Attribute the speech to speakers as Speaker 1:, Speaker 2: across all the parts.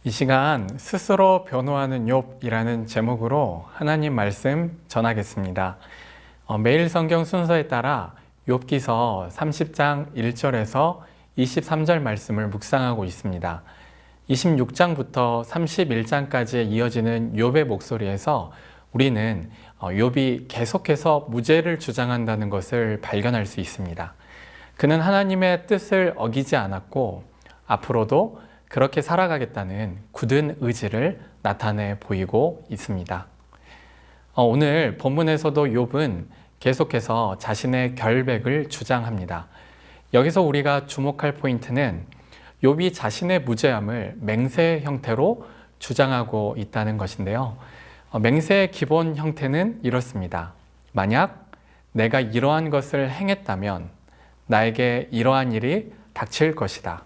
Speaker 1: 이 시간 스스로 변호하는 욥이라는 제목으로 하나님 말씀 전하겠습니다. 매일 성경 순서에 따라 욥기서 30장 1절에서 23절 말씀을 묵상하고 있습니다. 26장부터 31장까지 이어지는 욥의 목소리에서 우리는 욥이 계속해서 무죄를 주장한다는 것을 발견할 수 있습니다. 그는 하나님의 뜻을 어기지 않았고 앞으로도 그렇게 살아가겠다는 굳은 의지를 나타내 보이고 있습니다. 오늘 본문에서도 욥은 계속해서 자신의 결백을 주장합니다. 여기서 우리가 주목할 포인트는 욥이 자신의 무죄함을 맹세 형태로 주장하고 있다는 것인데요. 맹세의 기본 형태는 이렇습니다. 만약 내가 이러한 것을 행했다면 나에게 이러한 일이 닥칠 것이다.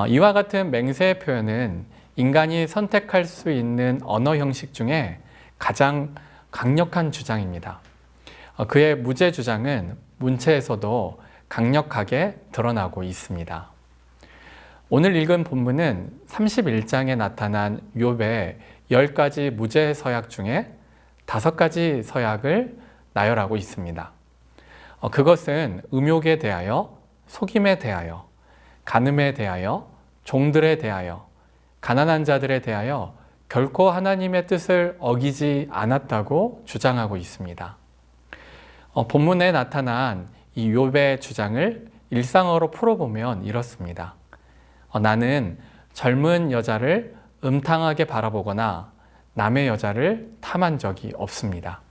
Speaker 1: 이와 같은 맹세의 표현은 인간이 선택할 수 있는 언어 형식 중에 가장 강력한 주장입니다. 그의 무죄 주장은 문체에서도 강력하게 드러나고 있습니다. 오늘 읽은 본문은 31장에 나타난 욥의 10가지 무죄 서약 중에 5가지 서약을 나열하고 있습니다. 그것은 음욕에 대하여, 속임에 대하여, 간음에 대하여, 종들에 대하여, 가난한 자들에 대하여 결코 하나님의 뜻을 어기지 않았다고 주장하고 있습니다. 본문에 나타난 이 욥의 주장을 일상어로 풀어보면 이렇습니다. 나는 젊은 여자를 음탕하게 바라보거나 남의 여자를 탐한 적이 없습니다.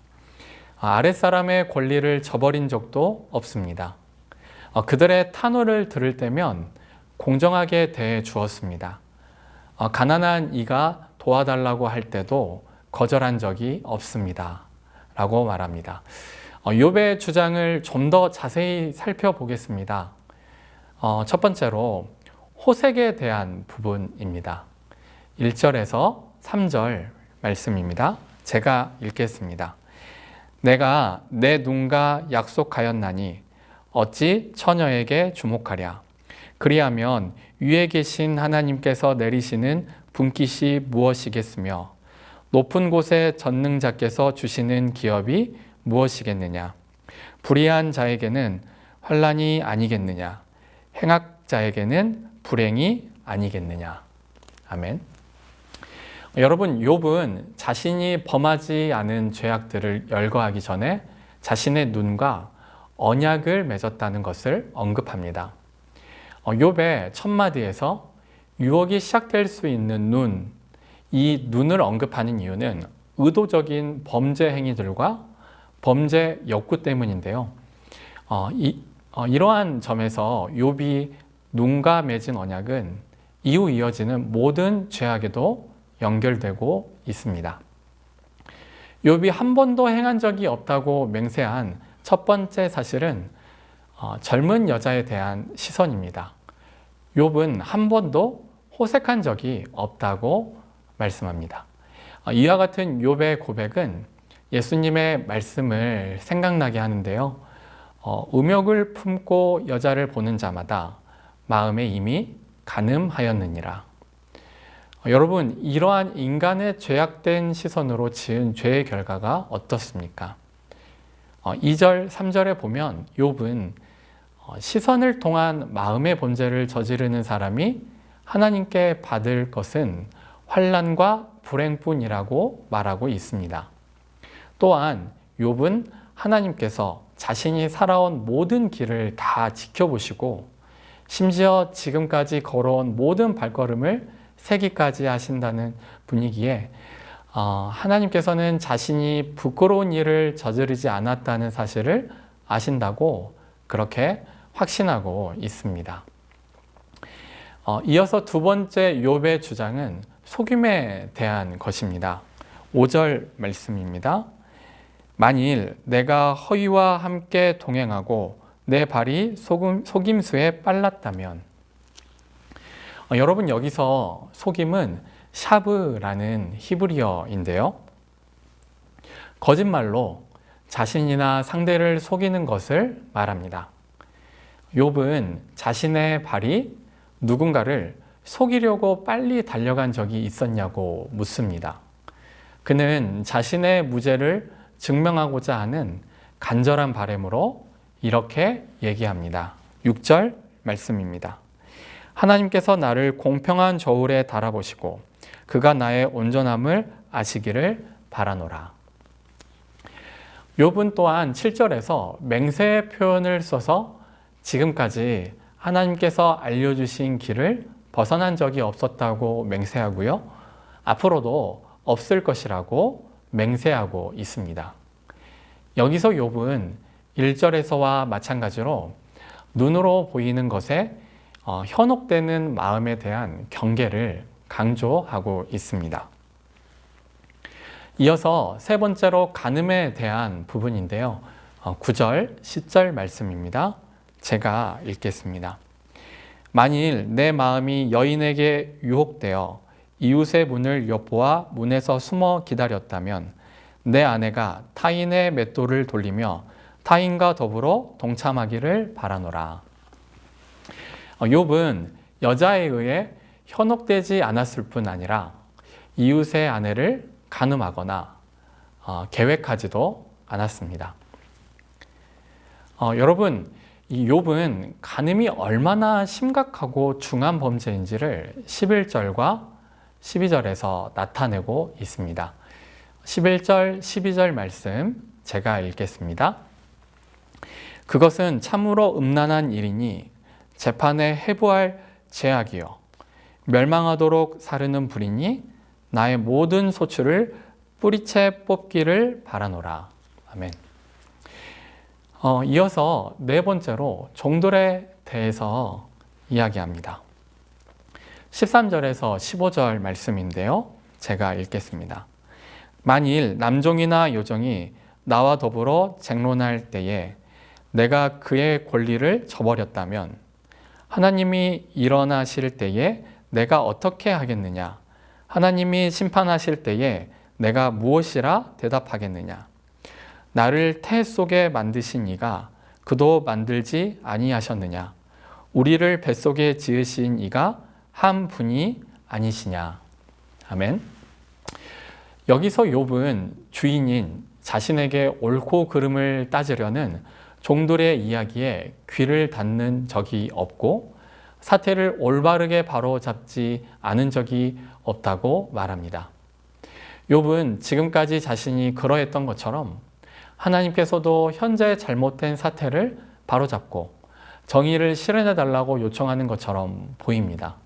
Speaker 1: 아랫사람의 권리를 저버린 적도 없습니다. 그들의 탄호를 들을 때면 공정하게 대해 주었습니다. 가난한 이가 도와달라고 할 때도 거절한 적이 없습니다. 라고 말합니다. 욥의 주장을 좀 더 자세히 살펴보겠습니다. 첫 번째로 호색에 대한 부분입니다. 1절에서 3절 말씀입니다. 제가 읽겠습니다. 내가 내 눈과 약속하였나니 어찌 처녀에게 주목하랴. 그리하면 위에 계신 하나님께서 내리시는 분깃이 무엇이겠으며 높은 곳에 전능자께서 주시는 기업이 무엇이겠느냐. 불의한 자에게는 환난이 아니겠느냐. 행악자에게는 불행이 아니겠느냐. 아멘. 여러분, 욥은 자신이 범하지 않은 죄악들을 열거하기 전에 자신의 눈과 언약을 맺었다는 것을 언급합니다. 욥의 첫 마디에서 유혹이 시작될 수 있는 눈, 이 눈을 언급하는 이유는 의도적인 범죄 행위들과 범죄 욕구 때문인데요. 이러한 점에서 욥이 눈과 맺은 언약은 이후 이어지는 모든 죄악에도 연결되고 있습니다. 욥이 한 번도 행한 적이 없다고 맹세한 첫 번째 사실은 젊은 여자에 대한 시선입니다. 욥은 한 번도 호색한 적이 없다고 말씀합니다. 이와 같은 욥의 고백은 예수님의 말씀을 생각나게 하는데요. 음욕을 품고 여자를 보는 자마다 마음에 이미 간음하였느니라. 여러분, 이러한 인간의 죄악된 시선으로 지은 죄의 결과가 어떻습니까? 2절, 3절에 보면 욥은 시선을 통한 마음의 범죄를 저지르는 사람이 하나님께 받을 것은 환난과 불행뿐이라고 말하고 있습니다. 또한 욥은 하나님께서 자신이 살아온 모든 길을 다 지켜보시고 심지어 지금까지 걸어온 모든 발걸음을 세기까지 하신다는 분위기에 하나님께서는 자신이 부끄러운 일을 저지르지 않았다는 사실을 아신다고 그렇게 확신하고 있습니다. 이어서 두 번째 욥의 주장은 속임에 대한 것입니다. 5절 말씀입니다. 만일 내가 허위와 함께 동행하고 내 발이 속임수에 빨랐다면. 여러분, 여기서 속임은 샤브라는 히브리어인데요. 거짓말로 자신이나 상대를 속이는 것을 말합니다. 욥은 자신의 발이 누군가를 속이려고 빨리 달려간 적이 있었냐고 묻습니다. 그는 자신의 무죄를 증명하고자 하는 간절한 바람으로 이렇게 얘기합니다. 6절 말씀입니다. 하나님께서 나를 공평한 저울에 달아보시고 그가 나의 온전함을 아시기를 바라노라. 욥은 또한 7절에서 맹세의 표현을 써서 지금까지 하나님께서 알려주신 길을 벗어난 적이 없었다고 맹세하고요. 앞으로도 없을 것이라고 맹세하고 있습니다. 여기서 욥은 1절에서와 마찬가지로 눈으로 보이는 것에 현혹되는 마음에 대한 경계를 강조하고 있습니다. 이어서 세 번째로 간음에 대한 부분인데요. 9절, 10절 말씀입니다. 제가 읽겠습니다. 만일 내 마음이 여인에게 유혹되어 이웃의 문을 엿보아 문에서 숨어 기다렸다면 내 아내가 타인의 맷돌을 돌리며 타인과 더불어 동참하기를 바라노라. 욥은 여자에 의해 현혹되지 않았을 뿐 아니라 이웃의 아내를 간음하거나 계획하지도 않았습니다. 여러분, 이 욥은 간음이 얼마나 심각하고 중한 범죄인지를 11절과 12절에서 나타내고 있습니다. 11절, 12절 말씀 제가 읽겠습니다. 그것은 참으로 음란한 일이니 재판에 해부할 죄악이요 멸망하도록 사르는 불이니 나의 모든 소출을 뿌리채 뽑기를 바라노라. 아멘. 이어서 네 번째로 종들에 대해서 이야기합니다. 13절에서 15절 말씀인데요. 제가 읽겠습니다. 만일 남종이나 여종이 나와 더불어 쟁론할 때에 내가 그의 권리를 저버렸다면 하나님이 일어나실 때에 내가 어떻게 하겠느냐? 하나님이 심판하실 때에 내가 무엇이라 대답하겠느냐? 나를 태 속에 만드신 이가 그도 만들지 아니하셨느냐? 우리를 뱃속에 지으신 이가 한 분이 아니시냐? 아멘. 여기서 욥은 주인인 자신에게 옳고 그름을 따지려는 종들의 이야기에 귀를 닫는 적이 없고 사태를 올바르게 바로잡지 않은 적이 없다고 말합니다. 욥은 지금까지 자신이 그러했던 것처럼 하나님께서도 현재 잘못된 사태를 바로잡고 정의를 실현해달라고 요청하는 것처럼 보입니다.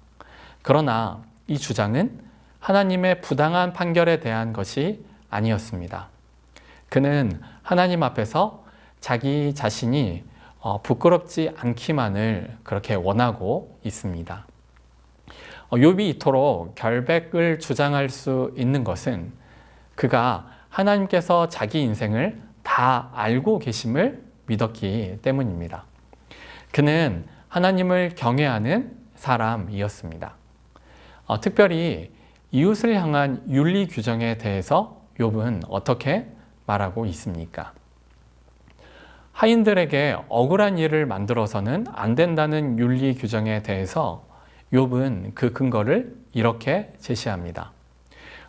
Speaker 1: 그러나 이 주장은 하나님의 부당한 판결에 대한 것이 아니었습니다. 그는 하나님 앞에서 자기 자신이 부끄럽지 않기만을 그렇게 원하고 있습니다. 욥이 이토록 결백을 주장할 수 있는 것은 그가 하나님께서 자기 인생을 다 알고 계심을 믿었기 때문입니다. 그는 하나님을 경외하는 사람이었습니다. 특별히 이웃을 향한 윤리 규정에 대해서 욥은 어떻게 말하고 있습니까? 하인들에게 억울한 일을 만들어서는 안 된다는 윤리 규정에 대해서 욥은 그 근거를 이렇게 제시합니다.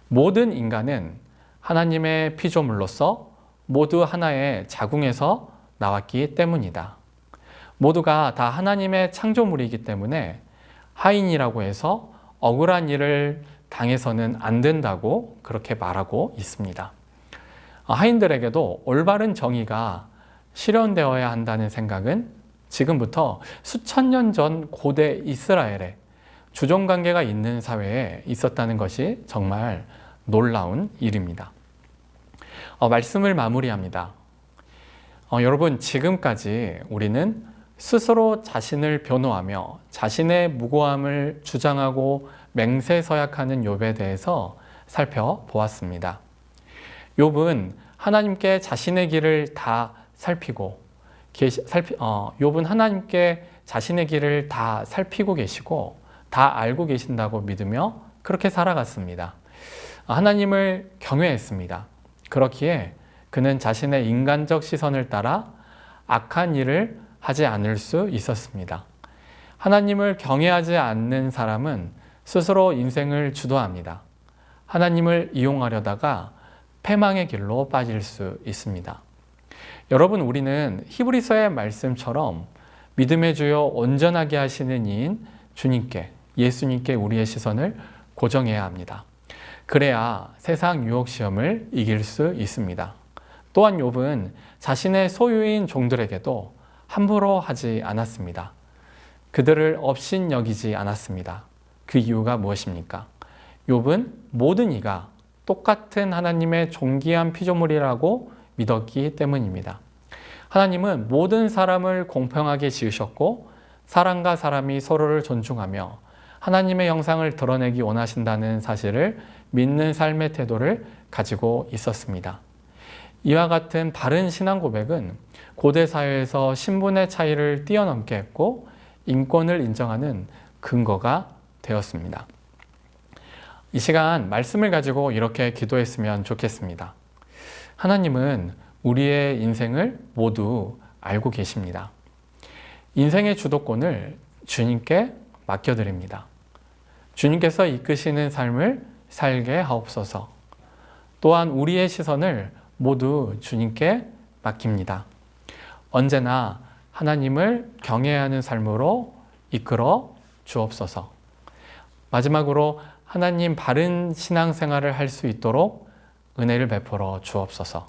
Speaker 1: 모든 인간은 하나님의 피조물로서 모두 하나의 자궁에서 나왔기 때문이다. 모두가 다 하나님의 창조물이기 때문에 하인이라고 해서 억울한 일을 당해서는 안 된다고 그렇게 말하고 있습니다. 하인들에게도 올바른 정의가 실현되어야 한다는 생각은 지금부터 수천 년 전 고대 이스라엘에 주종관계가 있는 사회에 있었다는 것이 정말 놀라운 일입니다. 말씀을 마무리합니다. 여러분, 지금까지 우리는 스스로 자신을 변호하며 자신의 무고함을 주장하고 맹세서약하는 욥에 대해서 살펴보았습니다. 욥은 하나님께 자신의 길을 다 욥은 하나님께 자신의 길을 다 살피고 계시고 다 알고 계신다고 믿으며 그렇게 살아갔습니다. 하나님을 경외했습니다. 그렇기에 그는 자신의 인간적 시선을 따라 악한 일을 하지 않을 수 있었습니다. 하나님을 경외하지 않는 사람은 스스로 인생을 주도합니다. 하나님을 이용하려다가 패망의 길로 빠질 수 있습니다. 여러분, 우리는 히브리서의 말씀처럼 믿음의 주요 온전하게 하시는 이인 주님께, 예수님께 우리의 시선을 고정해야 합니다. 그래야 세상 유혹 시험을 이길 수 있습니다. 또한 욥은 자신의 소유인 종들에게도 함부로 하지 않았습니다. 그들을 업신여기지 않았습니다. 그 이유가 무엇입니까? 욥은 모든 이가 똑같은 하나님의 존귀한 피조물이라고 믿었기 때문입니다. 하나님은 모든 사람을 공평하게 지으셨고 사람과 사람이 서로를 존중하며 하나님의 형상을 드러내기 원하신다는 사실을 믿는 삶의 태도를 가지고 있었습니다. 이와 같은 바른 신앙 고백은 고대 사회에서 신분의 차이를 뛰어넘게 했고 인권을 인정하는 근거가 되었습니다. 이 시간 말씀을 가지고 이렇게 기도했으면 좋겠습니다. 하나님은 우리의 인생을 모두 알고 계십니다. 인생의 주도권을 주님께 맡겨드립니다. 주님께서 이끄시는 삶을 살게 하옵소서. 또한 우리의 시선을 모두 주님께 맡깁니다. 언제나 하나님을 경외하는 삶으로 이끌어 주옵소서. 마지막으로 하나님 바른 신앙생활을 할 수 있도록 은혜를 베풀어 주옵소서.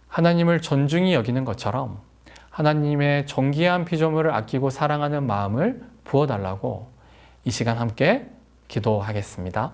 Speaker 1: 하나님을 존중히 여기는 것처럼 하나님의 존귀한 피조물을 아끼고 사랑하는 마음을 부어달라고 이 시간 함께 기도하겠습니다.